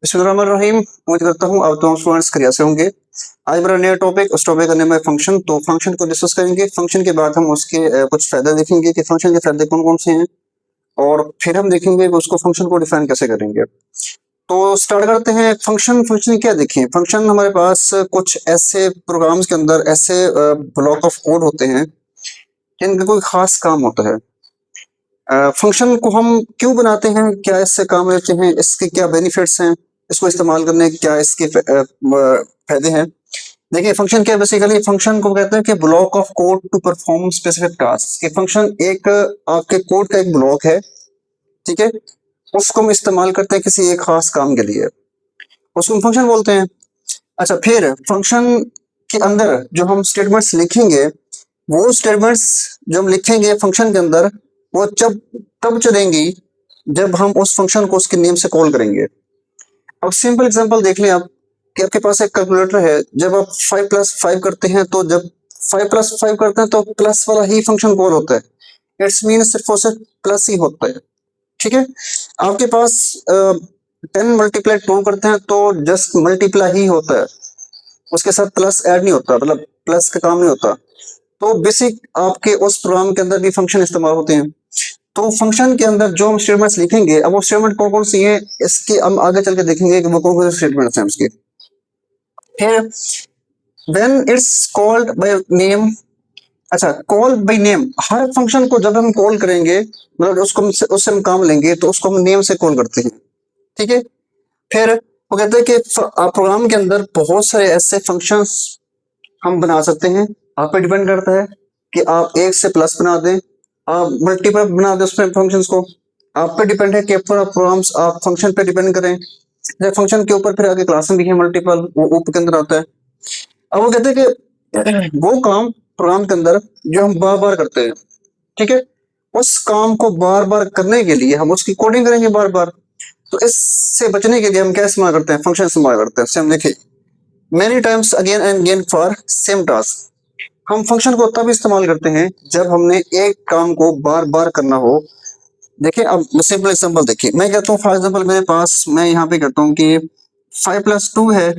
बिस्मिल्लाहिर्रहमानिर्रहीम। उम्मीद करता हूँ आप तमाम स्टूडेंट्स खैरियत से होंगे। आज मेरा नया टॉपिक, उस टॉपिक का नाम है फंक्शन। तो फंक्शन को डिस्कस करेंगे। फंक्शन के बाद हम उसके कुछ फायदे देखेंगे कि फंक्शन के फायदे कौन कौन से हैं, और फिर हम देखेंगे कि उसको फंक्शन को डिफाइन कैसे करेंगे। तो स्टार्ट करते हैं। फंक्शन फंक्शन क्या देखें। फंक्शन हमारे पास कुछ ऐसे प्रोग्राम्स के अंदर ऐसे ब्लॉक ऑफ कोड होते हैं जिनका कोई खास काम होता है। फंक्शन को हम क्यों बनाते हैं, क्या इससे काम लेते हैं, इसके क्या बेनिफिट्स हैं, इसको इस्तेमाल करने के क्या इसके फायदे हैं। देखिए फंक्शन क्या है। बेसिकली फंक्शन को कहते हैं कि block of code to perform specific task. कि फंक्शन एक आपके कोड का एक ब्लॉक है, ठीक है, उसको हम इस्तेमाल करते हैं किसी एक खास काम के लिए, उसको हम फंक्शन बोलते हैं। अच्छा, फिर फंक्शन के अंदर जो हम स्टेटमेंट्स लिखेंगे, वो स्टेटमेंट्स जो हम लिखेंगे फंक्शन के अंदर, वो जब तब चलेंगी जब हम उस फंक्शन को उसके नेम से कॉल करेंगे। अब सिंपल एग्जांपल देख लें आप कि आपके पास एक कैलकुलेटर है। जब आप 5+5 करते हैं, तो जब 5+5 करते हैं तो प्लस वाला ही फंक्शन कॉल होता है। इट्स मीन सिर्फ और सिर्फ प्लस ही होता है, ठीक है। आपके पास 10 × 2 करते हैं तो जस्ट मल्टीप्लाई ही होता है, उसके साथ प्लस ऐड नहीं होता, मतलब प्लस का काम नहीं होता। तो बेसिक आपके उस प्रोग्राम के अंदर भी फंक्शन इस्तेमाल होते हैं। तो फंक्शन के अंदर जो हम स्टेटमेंट्स लिखेंगे, अब वो स्टेटमेंट कौन कौन सी हैं, इसकी हम आगे चल के देखेंगे कि वो कौन कौन से स्टेटमेंट्स हैं उसके। फिर when it's called by name. अच्छा, कॉल बाय नेम, हर फंक्शन को जब हम कॉल करेंगे, मतलब उससे हम काम लेंगे, तो उसको हम नेम से कॉल करते हैं, ठीक है। फिर वो कहते हैं कि प्रोग्राम के अंदर बहुत सारे ऐसे फंक्शंस हम बना सकते हैं। आप पे डिपेंड करता है कि आप एक से प्लस बना दें, आप मल्टीपल बना दें उसमें फंक्शंस को। आप पे डिपेंड है कि अपना प्रोग्राम्स आप फंक्शन पे डिपेंड करें। जैसे फंक्शन के ऊपर फिर आगे क्लास में भी है मल्टीपल, वो ऊपर के अंदर आता है। अब वो कहते हैं कि वो काम प्रोग्राम के अंदर जो हम बार बार करते हैं, ठीक है, उस काम को बार बार करने के लिए हम उसकी कोडिंग करेंगे बार बार। तो इससे बचने के लिए हम क्या इस्तेमाल करते हैं, फंक्शन इस्तेमाल करते हैं। जैसे हम देखिए, many times again and again for same task. हम फंक्शन को तब इस्तेमाल करते हैं जब हमने एक काम को बार बार करना हो। देखिए अब सिंपल एग्जांपल देखिए, मैं कहता हूँ फॉर एग्जांपल मेरे पास, मैं यहाँ पे कहता हूँ कि 5+2 है,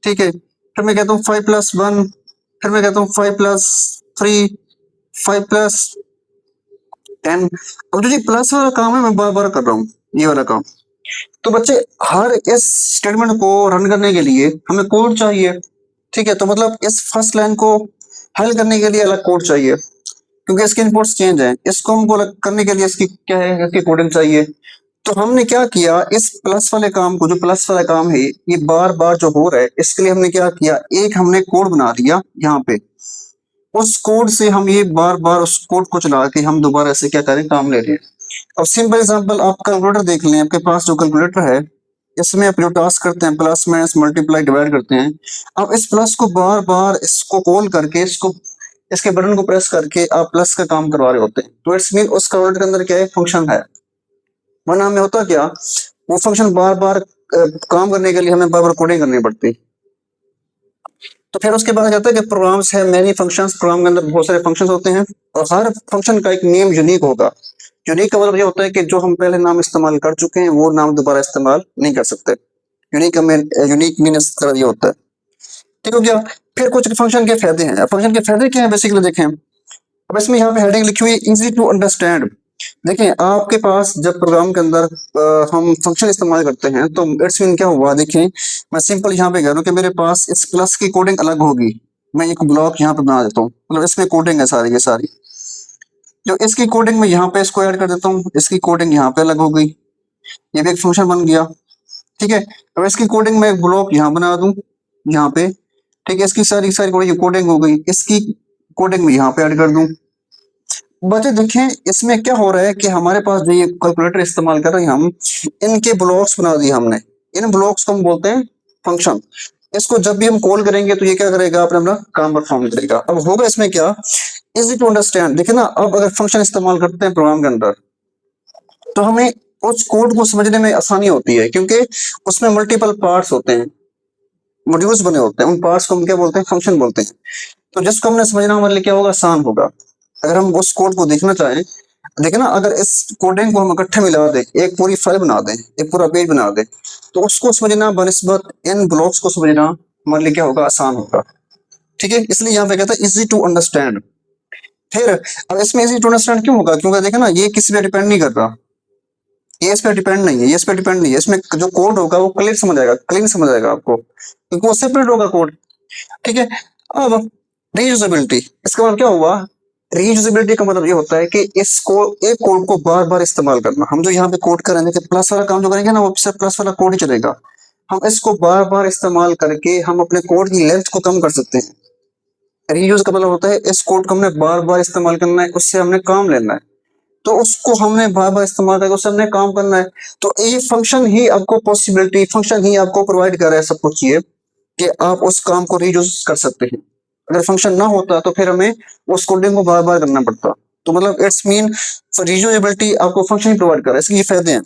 ठीक है। फिर मैं कहता हूँ 5+1, फिर मैं कहता हूँ 5+3, 5+10। अब जो ये प्लस वाला काम है मैं बार बार कर रहा हूँ ये वाला काम। तो बच्चे, हर इस स्टेटमेंट को रन करने के लिए हमें कोड चाहिए, ठीक है। तो मतलब इस फर्स्ट लाइन को हल करने के लिए अलग कोड चाहिए, क्योंकि इसके इनपुट्स चेंज हैं। इसको हमको अलग करने के लिए इसकी क्या है, इसकी कोडिंग चाहिए। तो हमने क्या किया, इस प्लस वाले काम को, जो प्लस वाला काम है ये बार बार जो हो रहा है, इसके लिए हमने क्या किया, एक हमने कोड बना दिया यहाँ पे। उस कोड से हम ये बार बार उस कोड को चला के हम दोबारा ऐसे क्या करें, काम ले रहे हैं। अब सिंपल एग्जांपल, आप कैलकुलेटर देख लें। आपके पास जो कैलकुलेटर है, इसमें आप जो टास्क करते हैं, प्लस माइनस मल्टीप्लाई डिवाइड करते हैं, आप इस प्लस को बार बार इसको कॉल करके, इसको इसके बटन को प्रेस करके आप प्लस का काम करवा रहे होते हैं। तो इट्स मीन उस कैलकुलेटर के अंदर क्या है, फंक्शन है। वरना हमें होता क्या, वो फंक्शन बार बार काम करने के लिए हमें बार बार कोडिंग करनी पड़ती। तो फिर उसके बाद कहता है कि प्रोग्राम्स है मैनी फंक्शंस। प्रोग्राम के अंदर बहुत सारे फंक्शंस होते हैं, और हर फंक्शन का एक नेम यूनिक होगा। यूनिक का मतलब ये होता है कि जो हम पहले नाम इस्तेमाल कर चुके हैं वो नाम दोबारा इस्तेमाल नहीं कर सकते। यूनिक मीन्स ये होता है, ठीक हो गया। फिर कुछ फंक्शन के फायदे हैं। फंक्शन के फायदे क्या है बेसिकली देखें। अब इसमें यहाँ पे हेडिंग लिखी हुई है, इजी टू अंडरस्टैंड। देखें आपके पास जब प्रोग्राम के अंदर हम फंक्शन इस्तेमाल करते हैं, तो इट्स मीन क्या हुआ। देखें मैं सिंपल यहाँ पे कह रहा हूँ कि मेरे पास इस प्लस की कोडिंग अलग होगी। मैं एक ब्लॉक यहाँ पे बना देता हूँ, मतलब इसमें कोडिंग है सारी, ये सारी जो इसकी कोडिंग में यहाँ पे इसको ऐड कर देता हूँ, इसकी कोडिंग यहाँ पे अलग हो गई, ये भी एक फंक्शन बन गया, ठीक है। अब इसकी कोडिंग में एक ब्लॉक यहाँ बना दूं यहाँ पे, ठीक है। इसकी सारी सारी कोडिंग हो गई, इसकी कोडिंग में यहाँ पे ऐड कर दूं। बच्चे देखें इसमें क्या हो रहा है कि हमारे पास जो ये कैलकुलेटर इस्तेमाल कर रहे हैं हम, इनके ब्लॉक्स बना दिए हमने। इन ब्लॉक्स को हम बोलते हैं फंक्शन। इसको जब भी हम कॉल करेंगे तो ये क्या करेगा, अपना काम परफॉर्म करेगा। अब होगा इसमें क्या, इजी टू अंडरस्टैंड। देखिए ना, अब अगर फंक्शन इस्तेमाल करते हैं प्रोग्राम के अंदर, तो हमें उस कोड को समझने में आसानी होती है, क्योंकि उसमें मल्टीपल पार्ट्स होते हैं, मॉड्यूल्स बने होते हैं। उन पार्ट्स को हम क्या बोलते हैं, फंक्शन बोलते हैं। तो जिसको हमने समझना हमारे लिए क्या होगा, आसान होगा। अगर हम उस कोड को देखना चाहें, देखिए ना, अगर इस कोडिंग को हम इकट्ठे मिला दें, एक पूरी फाइल बना दें, एक पूरा पेज बना दें, तो उसको समझना बनिस्बत इन ब्लॉक्स को समझना हमारे लिए क्या होगा, आसान होगा। ठीक है, इसलिए यहाँ पे कहता है इजी टू अंडरस्टैंड। फिर अब इसमें इजी टू अंडरस्टैंड क्यों होगा, क्योंकि देखिए ना ये किसी पे डिपेंड नहीं कर रहा, ये इस पे डिपेंड नहीं है, ये इस पे डिपेंड नहीं है, इसमें जो कोड होगा वो क्लियर समझ आएगा, क्लीन समझ आएगा आपको, क्योंकि वो सेपरेट होगा कोड। ठीक है। अब रीयूजेबिलिटी, इसका मतलब क्या हुआ, रीयूजेबिलिटी का मतलब ये होता है कि इसको, एक कोड को बार बार इस्तेमाल करना। हम जो यहाँ पे कोड करेंगे कि प्लस वाला काम जो करेंगे ना, वो सिर्फ प्लस वाला कोड ही चलेगा। हम इसको बार बार इस्तेमाल करके हम अपने कोड की लेंथ को कम कर सकते हैं। रीयूज का मतलब होता है इस कोड को हमने बार बार इस्तेमाल करना है, उससे हमने काम लेना है, तो उसको हमने बार बार इस्तेमाल करके उससे हमने काम करना है। तो ये फंक्शन ही आपको पॉसिबिलिटी, फंक्शन ही आपको प्रोवाइड कर रहा है सब कुछ, ये कि आप उस काम को रीयूज कर सकते हैं। अगर फंक्शन ना होता तो फिर हमें उस कोडिंग को बार बार करना पड़ता। तो मतलब इट्स मीन रीयूजेबिलिटी आपको फंक्शन ही प्रोवाइड कर रहा है, इसके ये फायदे हैं।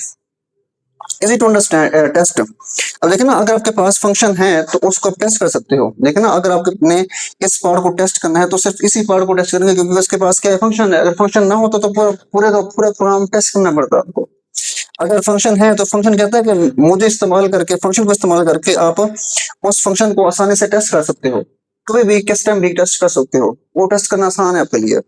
Easy to understand test. अब देखिए ना, अगर आपके पास फंक्शन है तो उसको आप टेस्ट कर सकते हो। देखिए ना, अगर आपने इस पार्ट को टेस्ट करना है तो सिर्फ इसी पार्ट को टेस्ट करेंगे, क्योंकि उसके पास क्या है, फंक्शन है। अगर फंक्शन ना होता तो पूरे का पूरा प्रोग्राम टेस्ट करना पड़ता आपको। अगर फंक्शन है तो फंक्शन कहता है कि मुझे इस्तेमाल करके, फंक्शन को इस्तेमाल करके आप उस फंक्शन को आसानी से टेस्ट कर सकते हो, कभी भी किस टाइम भी टेस्ट कर सकते हो, वो टेस्ट करना आसान है आपके लिए।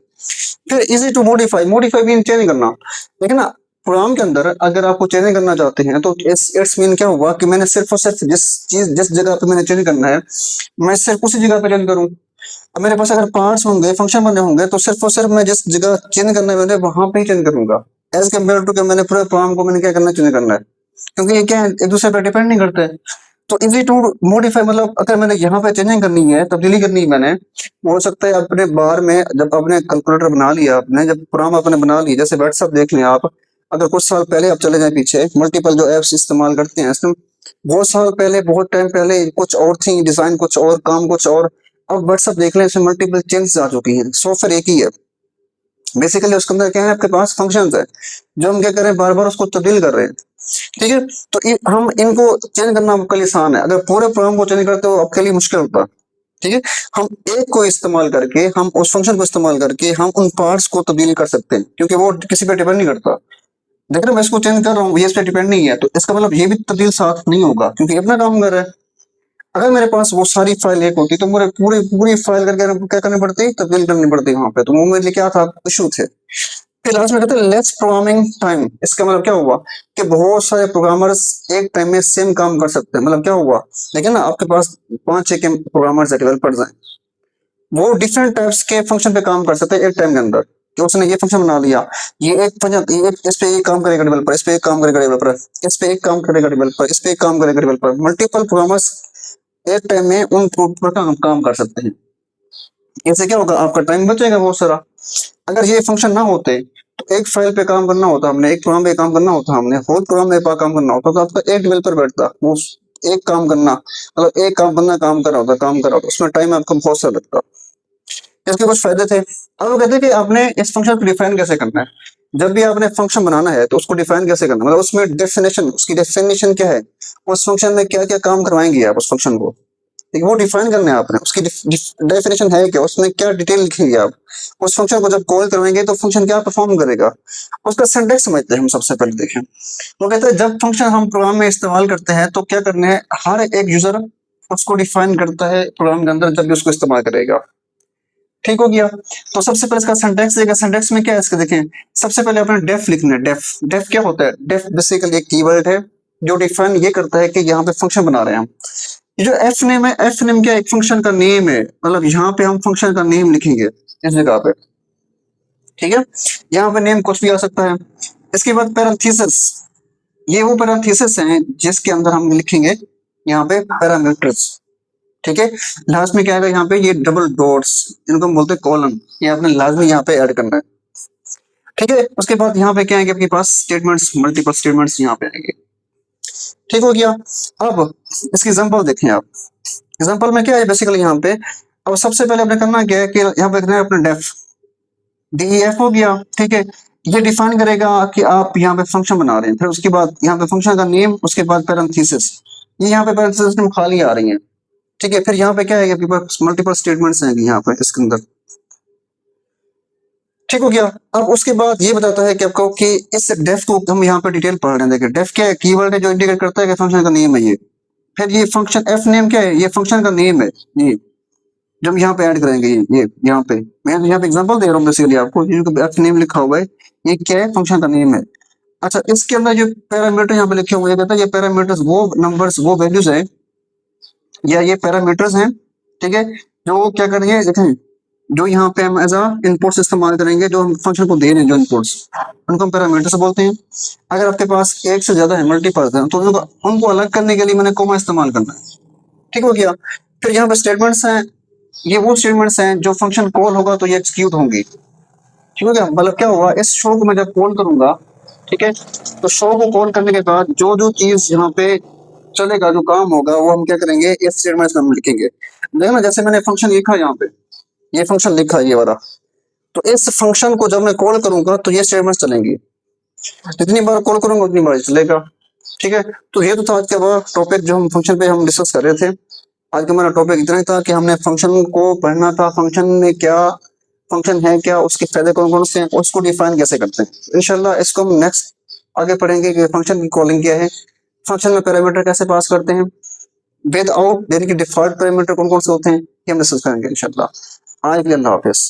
फिर इजी टू मॉडिफाई, मॉडिफाई भी चेंज करना। देखिए ना, प्रोग्राम के अंदर अगर आपको चेंज करना चाहते हैं तो इट्स मीन क्या हुआ कि मैंने सिर्फ और सिर्फ जिस जगह पे मैंने चेंज करना है, मैं सिर्फ उसी जगह पे चेंज करूँ। अब मेरे पास अगर पार्ट्स होंगे, फंक्शन बने होंगे, तो सिर्फ और सिर्फ मैं जिस जगह चेंज करना है मैंने वहां पे ही चेंज करूंगा, एज कम्पेयर टू कि मैंने पूरे प्रोग्राम को मैंने क्या करना, चेंज करना है। क्योंकि ये क्या है, एक दूसरे पर डिपेंड नहीं करते। तो इजी टू मॉडिफाई मतलब अगर मैंने यहाँ पे चेंजिंग करनी है, तब्दीली करनी है मैंने, हो सकता है अपने बार में जब आपने कैलकुलेटर बना लिया, आपने जब प्रोग्राम आपने बना लिया, जैसे व्हाट्सएप देख लें आप, अगर कुछ साल पहले आप चले जाएं पीछे, मल्टीपल जो एप्स इस्तेमाल करते हैं इसमें, बहुत साल पहले, बहुत टाइम पहले कुछ और थी डिजाइन, कुछ और काम, कुछ और। अब व्हाट्सएप देख लें, इसमें मल्टीपल चेंजेस आ चुकी हैं, सॉफ्टवेयर एक ही है। बेसिकली उसके अंदर क्या है, आपके पास फंक्शंस है, जो हम क्या कर रहे हैं, बार बार उसको तब्दील कर रहे हैं। ठीक है। तो हम इनको चेंज करना आपके लिए आसान है, अगर पूरे प्रोग्राम को चेंज करते हो आपके लिए मुश्किल होता है। ठीक है। हम एक को इस्तेमाल करके, हम उस फंक्शन को इस्तेमाल करके हम उन पार्ट्स को तब्दील कर सकते हैं, क्योंकि वो किसी पे डिपेंड नहीं करता। देख रहे हो, मैं इसको चेंज कर रहा हूँ, ये इस पे डिपेंड नहीं है, तो इसका मतलब ये भी तब्दील साथ नहीं होगा, क्योंकि अपना काम कर रहा है। अगर मेरे पास वो सारी फाइल एक होती तो मुझे पूरी पूरी फाइल करके क्या करनी पड़ती, तब्दील करनी पड़ती वहां पे, तो वो मेरे लिए क्या था, इशू थे। फिर लास्ट में कहते हैं लेस प्रोग्रामिंग टाइम। इसका मतलब क्या हुआ कि बहुत सारे प्रोग्रामर्स एक टाइम में सेम काम कर सकते हैं। मतलब क्या हुआ, देखिए ना, आपके पास 5-6 प्रोग्रामर्स है, डेवलपर्स हैं, वो डिफरेंट टाइप्स के फंक्शन पे काम कर सकते हैं एक टाइम के अंदर। कि उसने ये फंक्शन बना लिया, ये एक फंक्शन, ये इस पे एक काम करेगा डेवलपर, इस पे एक काम करेगा डेवलपर, इस पे एक काम करेगा डेवलपर, इस पे एक काम करेगा डेवलपर। मल्टीपल प्रोग्रामर्स एक टाइम में उन कोड पर काम कर सकते हैं। इससे क्या होगा, आपका टाइम बचेगा बहुत सारा। अगर ये फंक्शन ना होते तो एक फाइल पे काम करना होता हमने, एक प्रोग्राम पे काम करना होता हमने, होल प्रोग्राम पे काम करना होता, तो आपका एक डेवलपर बैठता, वो एक काम करना, मतलब एक काम बंदा काम कर रहा होता, उसमें टाइम आपको बहुत सारा लगता। इसके कुछ फायदे थे। अब वो कहते हैं कि आपने इस फंक्शन को डिफाइन कैसे करना है। जब भी आपने फंक्शन बनाना है तो उसको डिफाइन कैसे करना है, मतलब उसमें डेफिनेशन, उसकी डेफिनेशन क्या है, उस फंक्शन में क्या क्या काम करवाएंगे आप उस फंक्शन को, ठीक है, वो डिफाइन करना है आपने। उसकी डेफिनेशन है क्या, उसमें क्या डिटेल लिखेंगे आप, उस फंक्शन को जब कॉल करवाएंगे तो फंक्शन क्या परफॉर्म करेगा, उसका सिंटैक्स समझते हैं हम। सबसे पहले देखें, वो कहते हैं जब फंक्शन हम प्रोग्राम में इस्तेमाल करते हैं तो क्या करना है, हर एक यूजर उसको डिफाइन करता है प्रोग्राम के अंदर जब भी उसको इस्तेमाल करेगा। ठीक हो गया। तो सबसे पहले इसका सिंटैक्स देगा, सिंटैक्स में क्या है इसका देखें। सबसे पहले अपने डेफ लिखना है। डेफ, डेफ क्या होता है, डेफ बेसिकली एक कीवर्ड है जो डिफाइन ये करता है कि यहाँ पे फंक्शन बना रहे हैं हम। ये जो एफ नेम है, एफ नेम क्या, एक फंक्शन का नेम है, मतलब यहाँ पे हम फंक्शन का नेम लिखेंगे इस जगह पे। ठीक है, यहाँ पे नेम कुछ भी आ सकता है। इसके बाद पैरेंथेसिस, ये वो पैरेंथेसिस हैं जिसके अंदर हम लिखेंगे यहाँ पे पैरामीटर्स। ठीक है, लास्ट में क्या आएगा यहाँ पे, ये डबल डॉट्स, इनको हम बोलते हैं कॉलम, ये आपने लाजमी यहाँ पे ऐड करना है। ठीक है, उसके बाद यहाँ पे क्या आएंगे आपके पास, स्टेटमेंट्स, मल्टीपल स्टेटमेंट्स यहाँ पे आएंगे। ठीक हो गया। अब इसकी एग्जांपल देखें आप। एग्जांपल में क्या है बेसिकली यहाँ पे, अब सबसे पहले आपने करना क्या है कि यहाँ पे करना है अपना डेफ, डीईएफ हो गया। ठीक है, ये डिफाइन करेगा कि आप यहाँ पे फंक्शन बना रहे हैं। फिर उसके बाद यहाँ पे फंक्शन का नेम, उसके बाद पैरेंथेसिस, ये यहाँ पे पैरेंथेसिस खाली आ रही है। ठीक है, फिर यहाँ पे क्या है, आपके पास मल्टीपल स्टेटमेंट्स हैं यहाँ पे इसके अंदर। ठीक हो गया। अब उसके बाद ये बताता है कि आपको कि इस डेफ को हम यहाँ पे डिटेल पढ़ रहे हैं। देखिए डेफ क्या है, कीवर्ड है जो इंडिकेट करता है कि फंक्शन का नेम है ये। फिर ये फंक्शन एफ नेम क्या है, ये फंक्शन का नेम है ये, जो हम यहाँ पे ऐड करेंगे। ये यहाँ पे मैं यहाँ पे एग्जांपल दे रहा हूँ बेसिकली आपको, जिनको एफ नेम लिखा हुआ है, ये क्या है, फंक्शन का नेम है। अच्छा, इसके अंदर जो पैरामीटर यहाँ पे लिखे हुए हैं, कहता है ये पैरामीटर्स वो नंबर्स वो वैल्यूज है, या ये पैरामीटर्स हैं, ठीक है, जो क्या करेंगे, देखें, जो यहाँ पे हम एज अ इनपुट्स इस्तेमाल करेंगे, जो हम फंक्शन को दे रहे हैं जो इनपुट्स, उनको हम पैरामीटर्स बोलते हैं। अगर आपके पास एक से ज्यादा है, मल्टीपल्स हैं, तो उनको अलग करने के लिए मैंने कोमा इस्तेमाल करना है। ठीक हो गया। फिर यहाँ पे स्टेटमेंट्स हैं, ये वो स्टेटमेंट्स हैं जो फंक्शन कॉल होगा तो ये एक्सिक्यूट होंगी। ठीक हो गया। मतलब क्या हुआ, इस शो को मैं जब कॉल करूंगा, ठीक है, तो शो को कॉल करने के बाद जो जो चीज यहाँ पे चलेगा, जो काम होगा, वो हम क्या करेंगे, इस स्टेटमेंट में हम लिखेंगे। देखो ना, जैसे मैंने फंक्शन लिखा यहाँ पे, ये फंक्शन लिखा है ये वाला, तो इस फंक्शन को जब मैं कॉल करूंगा तो ये स्टेटमेंट चलेंगी, जितनी बार कॉल करूंगा उतनी बार चलेगा। ठीक है। तो ये तो था आज का टॉपिक जो हम फंक्शन पे हम डिस्कस कर रहे थे। आज का हमारा टॉपिक इतना ही था कि हमने फंक्शन को पढ़ना था, फंक्शन में क्या फंक्शन है, क्या उसके फायदे कौन कौन से हैं, उसको डिफाइन कैसे करते हैं। इंशाल्लाह इसको हम नेक्स्ट आगे पढ़ेंगे कि फंक्शन की कॉलिंग क्या है, फंक्शन में पैरामीटर कैसे पास करते हैं, विद आउट यानी कि डिफॉल्ट पैरामीटर कौन कौन से होते हैं, ये हम डिस्कस करेंगे इंशाल्लाह। आज के लिए अल्लाह हाफिज।